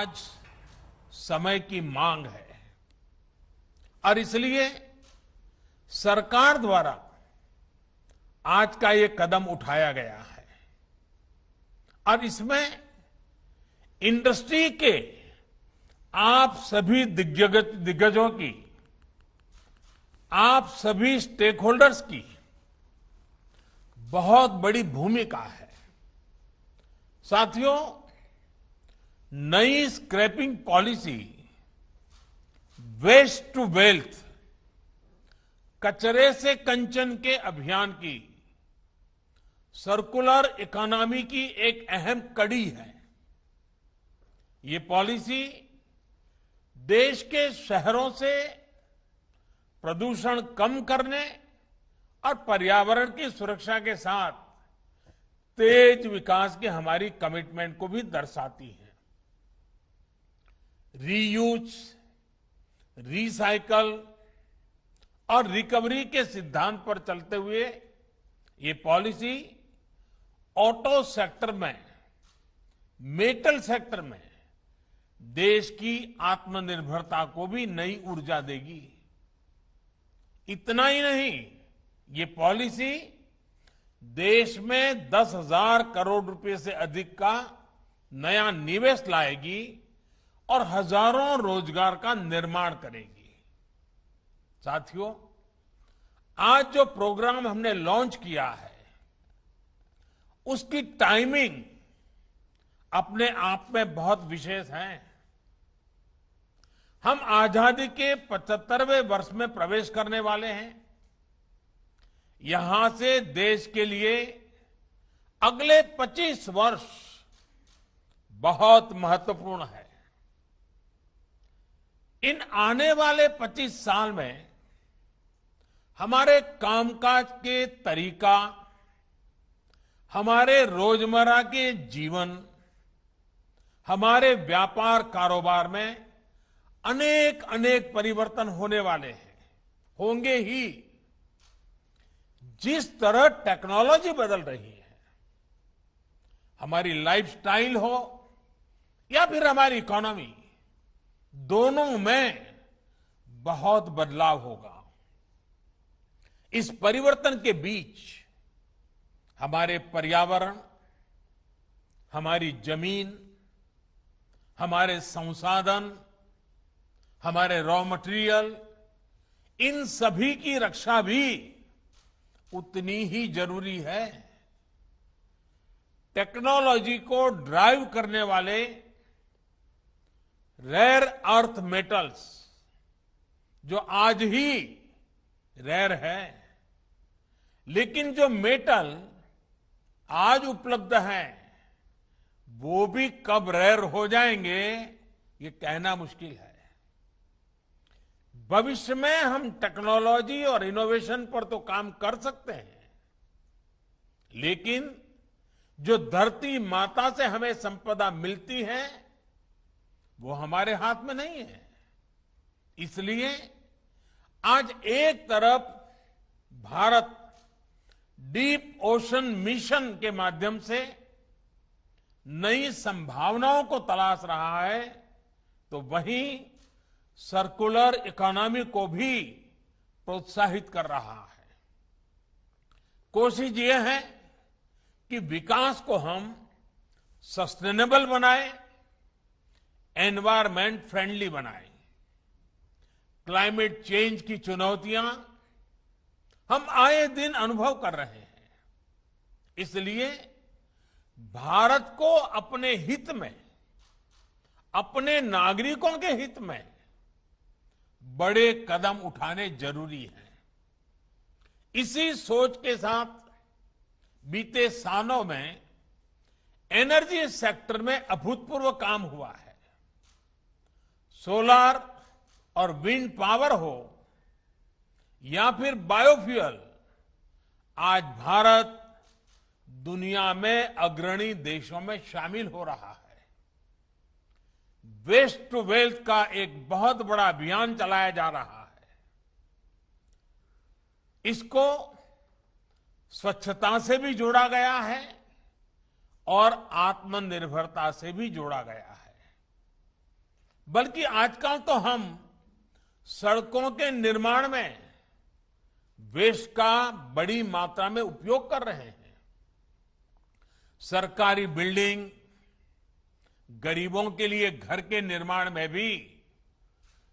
आज समय की मांग है और इसलिए सरकार द्वारा आज का ये कदम उठाया गया है और इसमें इंडस्ट्री के आप सभी दिग्गजों की, आप सभी स्टेक होल्डर्स की बहुत बड़ी भूमिका है। साथियों, नई scrapping policy waste to wealth, कचरे से कंचन के अभियान की सर्कुलर इकोनॉमी की एक अहम कड़ी है। ये पॉलिसी देश के शहरों से प्रदूषण कम करने और पर्यावरण की सुरक्षा के साथ तेज विकास की हमारी कमिटमेंट को भी दर्शाती है। रीयूज, रिसाइकल और रिकवरी के सिद्धांत पर चलते हुए ये पॉलिसी ऑटो सेक्टर में, मेटल सेक्टर में देश की आत्मनिर्भरता को भी नई ऊर्जा देगी। इतना ही नहीं, ये पॉलिसी देश में 10,000 करोड़ रुपए से अधिक का नया निवेश लाएगी और हजारों रोजगार का निर्माण करेगी। साथियों, आज जो प्रोग्राम हमने लॉन्च किया है उसकी टाइमिंग अपने आप में बहुत विशेष है। हम आजादी के 75वें वर्ष में प्रवेश करने वाले हैं। यहां से देश के लिए अगले 25 वर्ष बहुत महत्वपूर्ण है। इन आने वाले 25 साल में हमारे कामकाज के तरीका, हमारे रोजमर्रा के जीवन, हमारे व्यापार कारोबार में अनेक अनेक परिवर्तन होने वाले हैं, होंगे ही। जिस तरह टेक्नोलॉजी बदल रही है, हमारी लाइफस्टाइल हो या फिर हमारी इकोनॉमी, दोनों में बहुत बदलाव होगा। इस परिवर्तन के बीच हमारे पर्यावरण, हमारी जमीन, हमारे संसाधन, हमारे रॉ मटेरियल, इन सभी की रक्षा भी उतनी ही जरूरी है। टेक्नोलॉजी को ड्राइव करने वाले रेयर अर्थ मेटल्स, जो आज ही रेयर है, लेकिन जो मेटल आज उपलब्ध है वो भी कब रेयर हो जाएंगे ये कहना मुश्किल है। भविष्य में हम टेक्नोलॉजी और इनोवेशन पर तो काम कर सकते हैं, लेकिन जो धरती माता से हमें संपदा मिलती है वो हमारे हाथ में नहीं है। इसलिए आज एक तरफ भारत डीप ओशन मिशन के माध्यम से नई संभावनाओं को तलाश रहा है, तो वहीं सर्कुलर इकोनॉमी को भी प्रोत्साहित कर रहा है। कोशिश ये है कि विकास को हम सस्टेनेबल बनाएं, एनवायरमेंट फ्रेंडली बनाएं। क्लाइमेट चेंज की चुनौतियां हम आए दिन अनुभव कर रहे हैं। इसलिए भारत को अपने हित में, अपने नागरिकों के हित में बड़े कदम उठाने जरूरी हैं। इसी सोच के साथ बीते सालों में एनर्जी सेक्टर में अभूतपूर्व काम हुआ है। सोलर और विंड पावर हो या फिर बायोफ्यूल, आज भारत दुनिया में अग्रणी देशों में शामिल हो रहा है। वेस्ट टू वेल्थ का एक बहुत बड़ा अभियान चलाया जा रहा है। इसको स्वच्छता से भी जोड़ा गया है और आत्मनिर्भरता से भी जोड़ा गया है। बल्कि आजकल तो हम सड़कों के निर्माण में वेस्ट का बड़ी मात्रा में उपयोग कर रहे हैं। सरकारी बिल्डिंग, गरीबों के लिए घर के निर्माण में भी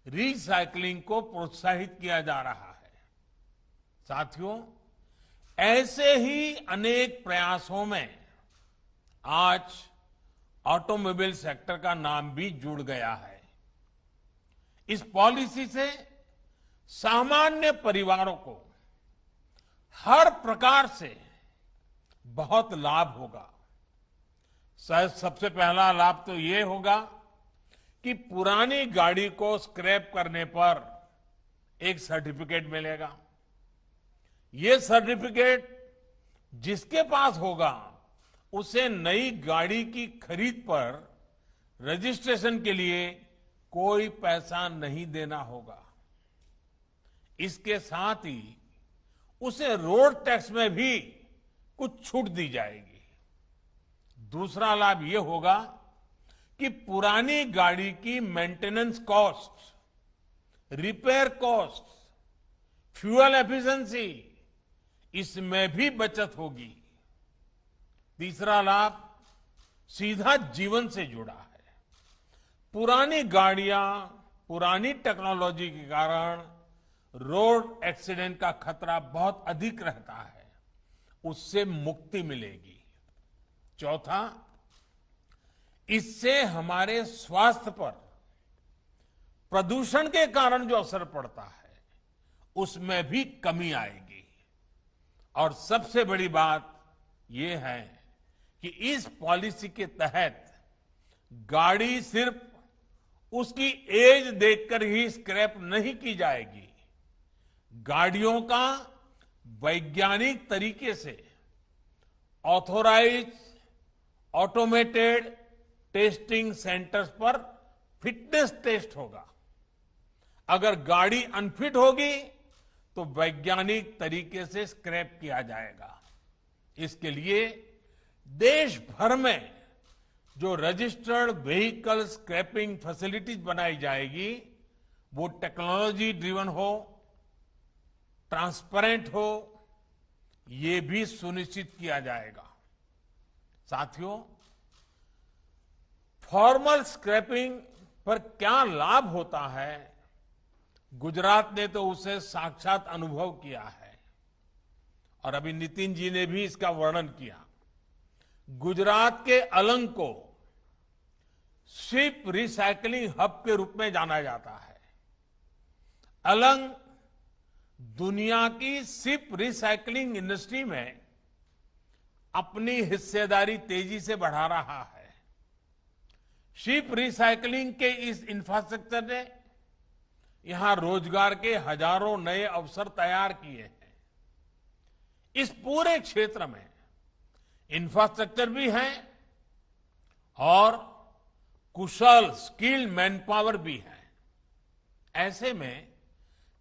रिसाइकलिंग को प्रोत्साहित किया जा रहा है। साथियों, ऐसे ही अनेक प्रयासों में आज ऑटोमोबाइल सेक्टर का नाम भी जुड़ गया है। इस पॉलिसी से सामान्य परिवारों को हर प्रकार से बहुत लाभ होगा। सबसे पहला लाभ तो ये होगा कि पुरानी गाड़ी को स्क्रैप करने पर एक सर्टिफिकेट मिलेगा। ये सर्टिफिकेट जिसके पास होगा उसे नई गाड़ी की खरीद पर रजिस्ट्रेशन के लिए कोई पैसा नहीं देना होगा। इसके साथ ही उसे रोड टैक्स में भी कुछ छूट दी जाएगी। दूसरा लाभ ये होगा कि पुरानी गाड़ी की maintenance cost, repair cost, fuel efficiency, इसमें भी बचत होगी। तीसरा लाभ सीधा जीवन से जुड़ा है। पुरानी गाड़ियां, पुरानी टेक्नोलॉजी के कारण रोड एक्सीडेंट का खतरा बहुत अधिक रहता है, उससे मुक्ति मिलेगी। चौथा, इससे हमारे स्वास्थ्य पर प्रदूषण के कारण जो असर पड़ता है उसमें भी कमी आएगी। और सबसे बड़ी बात यह है कि इस पॉलिसी के तहत गाड़ी सिर्फ उसकी एज देखकर ही स्क्रैप नहीं की जाएगी। गाड़ियों का वैज्ञानिक तरीके से ऑथोराइज ऑटोमेटेड टेस्टिंग सेंटर्स पर फिटनेस टेस्ट होगा। अगर गाड़ी अनफिट होगी तो वैज्ञानिक तरीके से स्क्रैप किया जाएगा। इसके लिए देश भर में जो रजिस्टर्ड व्हीकल स्क्रैपिंग फैसिलिटीज बनाई जाएगी वो टेक्नोलॉजी ड्रिवन हो, ट्रांसपेरेंट हो, ये भी सुनिश्चित किया जाएगा। साथियों, फॉर्मल स्क्रैपिंग पर क्या लाभ होता है, गुजरात ने तो उसे साक्षात अनुभव किया है और अभी नितिन जी ने भी इसका वर्णन किया। गुजरात के अलंग को शिप रिसाइकलिंग हब के रूप में जाना जाता है। अलंग दुनिया की शिप रिसाइकलिंग इंडस्ट्री में अपनी हिस्सेदारी तेजी से बढ़ा रहा है। शिप रिसाइकलिंग के इस इंफ्रास्ट्रक्चर ने यहां रोजगार के हजारों नए अवसर तैयार किए हैं। इस पूरे क्षेत्र में इंफ्रास्ट्रक्चर भी है और कुशल स्किल्ड मैनपावर भी है। ऐसे में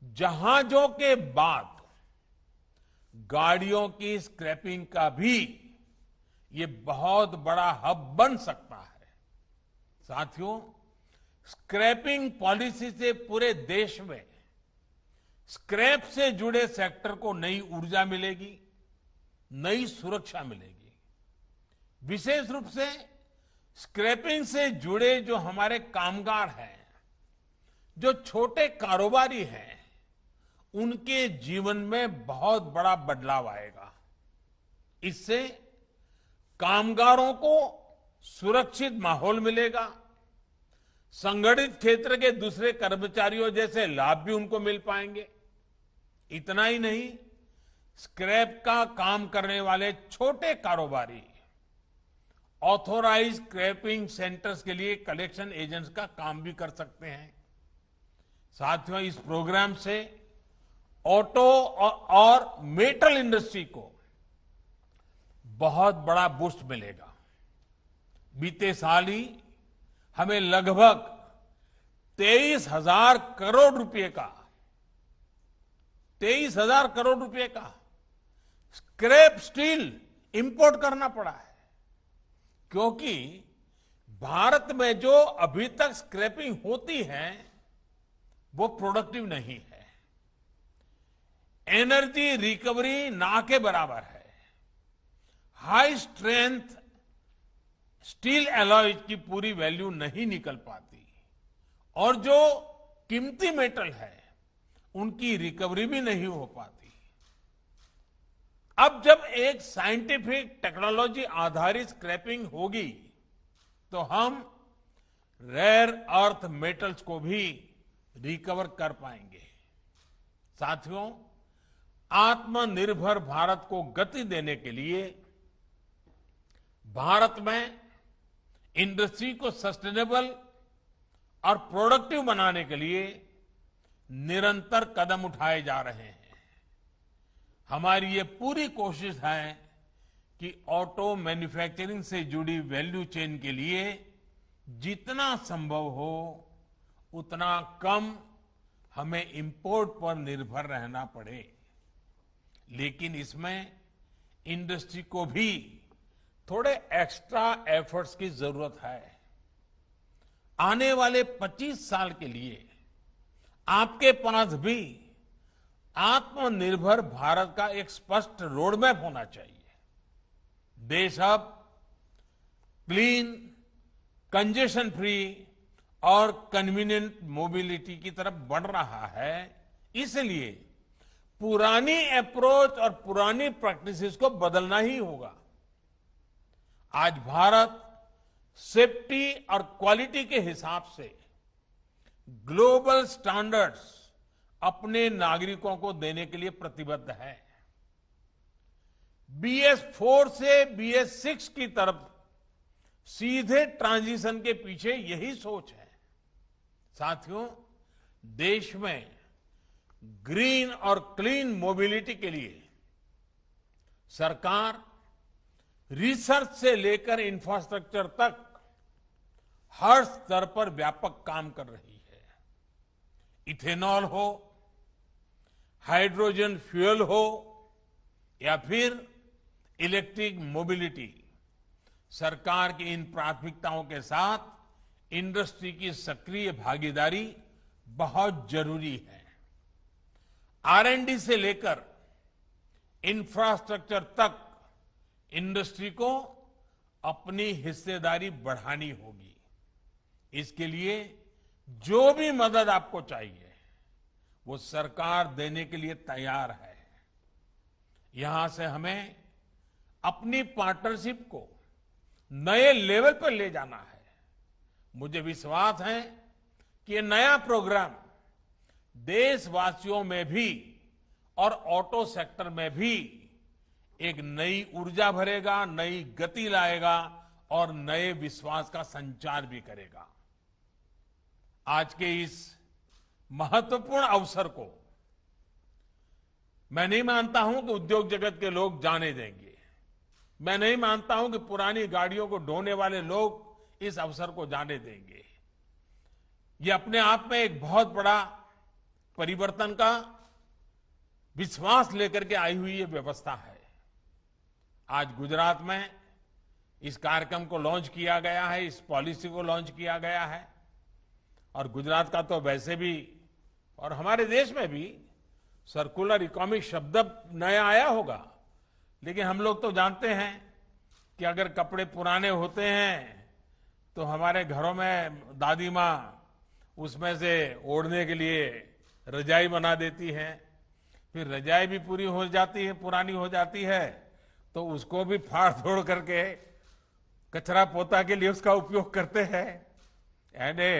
जहाजों के बाद गाड़ियों की स्क्रैपिंग का भी ये बहुत बड़ा हब बन सकता है। साथियों, स्क्रैपिंग पॉलिसी से पूरे देश में स्क्रैप से जुड़े सेक्टर को नई ऊर्जा मिलेगी, नई सुरक्षा मिलेगी। विशेष रूप से स्क्रैपिंग से जुड़े जो हमारे कामगार हैं, जो छोटे कारोबारी हैं, उनके जीवन में बहुत बड़ा बदलाव आएगा। इससे कामगारों को सुरक्षित माहौल मिलेगा, संगठित क्षेत्र के दूसरे कर्मचारियों जैसे लाभ भी उनको मिल पाएंगे। इतना ही नहीं, स्क्रैप का काम करने वाले छोटे कारोबारी ऑथोराइज स्क्रैपिंग सेंटर्स के लिए कलेक्शन एजेंट्स का काम भी कर सकते हैं। साथियों, इस प्रोग्राम से ऑटो और मेटल इंडस्ट्री को बहुत बड़ा बूस्ट मिलेगा। बीते साल ही हमें लगभग 23,000 करोड़ रुपए का स्क्रैप स्टील इंपोर्ट करना पड़ा है, क्योंकि भारत में जो अभी तक स्क्रैपिंग होती है वो प्रोडक्टिव नहीं है। एनर्जी रिकवरी ना के बराबर है। हाई स्ट्रेंथ स्टील एलॉय की पूरी वैल्यू नहीं निकल पाती और जो कीमती मेटल है उनकी रिकवरी भी नहीं हो पाती। अब जब एक साइंटिफिक टेक्नोलॉजी आधारित स्क्रैपिंग होगी तो हम रेयर अर्थ मेटल्स को भी रिकवर कर पाएंगे। साथियों, आत्मनिर्भर भारत को गति देने के लिए भारत में इंडस्ट्री को सस्टेनेबल और प्रोडक्टिव बनाने के लिए निरंतर कदम उठाए जा रहे हैं। हमारी ये पूरी कोशिश है कि ऑटो मैन्युफैक्चरिंग से जुड़ी वैल्यू चेन के लिए जितना संभव हो उतना कम हमें इंपोर्ट पर निर्भर रहना पड़े, लेकिन इसमें इंडस्ट्री को भी थोड़े एक्स्ट्रा एफर्ट्स की जरूरत है। आने वाले 25 साल के लिए आपके पास भी आत्मनिर्भर भारत का एक स्पष्ट रोड मैप होना चाहिए। देश अब क्लीन, कंजेशन फ्री और कन्वीनियंट मोबिलिटी की तरफ बढ़ रहा है। इसलिए पुरानी अप्रोच और पुरानी प्रैक्टिसेस को बदलना ही होगा। आज भारत सेफ्टी और क्वालिटी के हिसाब से ग्लोबल स्टैंडर्ड्स अपने नागरिकों को देने के लिए प्रतिबद्ध है। BS4 से BS6 की तरफ सीधे ट्रांजिशन के पीछे यही सोच है। साथियों, देश में ग्रीन और क्लीन मोबिलिटी के लिए सरकार रिसर्च से लेकर इंफ्रास्ट्रक्चर तक हर स्तर पर व्यापक काम कर रही है। इथेनॉल हो, हाइड्रोजन फ्यूल हो या फिर इलेक्ट्रिक मोबिलिटी, सरकार की इन प्राथमिकताओं के साथ इंडस्ट्री की सक्रिय भागीदारी बहुत जरूरी है। R&D से लेकर इंफ्रास्ट्रक्चर तक इंडस्ट्री को अपनी हिस्सेदारी बढ़ानी होगी। इसके लिए जो भी मदद आपको चाहिए वो सरकार देने के लिए तैयार है। यहां से हमें अपनी पार्टनरशिप को नए लेवल पर ले जाना है। मुझे विश्वास है कि ये नया प्रोग्राम देशवासियों में भी और ऑटो सेक्टर में भी एक नई ऊर्जा भरेगा, नई गति लाएगा और नए विश्वास का संचार भी करेगा। आज के इस महत्वपूर्ण अवसर को मैं नहीं मानता हूं कि उद्योग जगत के लोग जाने देंगे। मैं नहीं मानता हूं कि पुरानी गाड़ियों को ढोने वाले लोग इस अवसर को जाने देंगे। ये अपने आप में एक बहुत बड़ा परिवर्तन का विश्वास लेकर के आई हुई ये व्यवस्था है। आज गुजरात में इस कार्यक्रम को लॉन्च किया गया है, इस पॉलिसी को लॉन्च किया गया है और गुजरात का तो वैसे भी और हमारे देश में भी सर्कुलर इकोनॉमी शब्द नया आया होगा, लेकिन हम लोग तो जानते हैं कि अगर कपड़े पुराने होते हैं तो हमारे घरों में दादी माँ उसमें से ओढ़ने के लिए रजाई बना देती है। फिर रजाई भी पूरी हो जाती है, पुरानी हो जाती है तो उसको भी फाड़ तोड़ करके कचरा पोता के लिए उसका उपयोग करते हैं। यानी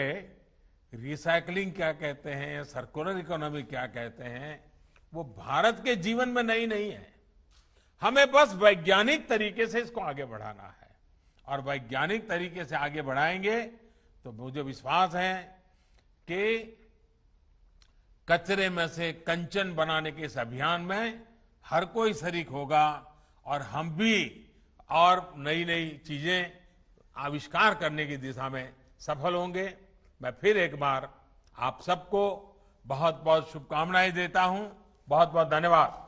रिसाइकलिंग क्या कहते हैं, सर्कुलर इकोनॉमी क्या कहते हैं, वो भारत के जीवन में नई नहीं है। हमें बस वैज्ञानिक तरीके से इसको आगे बढ़ाना है और वैज्ञानिक तरीके से आगे बढ़ाएंगे तो मुझे विश्वास है कि कचरे में से कंचन बनाने के इस अभियान में हर कोई शरीक होगा और हम भी और नई नई चीजें आविष्कार करने की दिशा में सफल होंगे। मैं फिर एक बार आप सबको बहुत बहुत शुभकामनाएं देता हूं। बहुत बहुत धन्यवाद।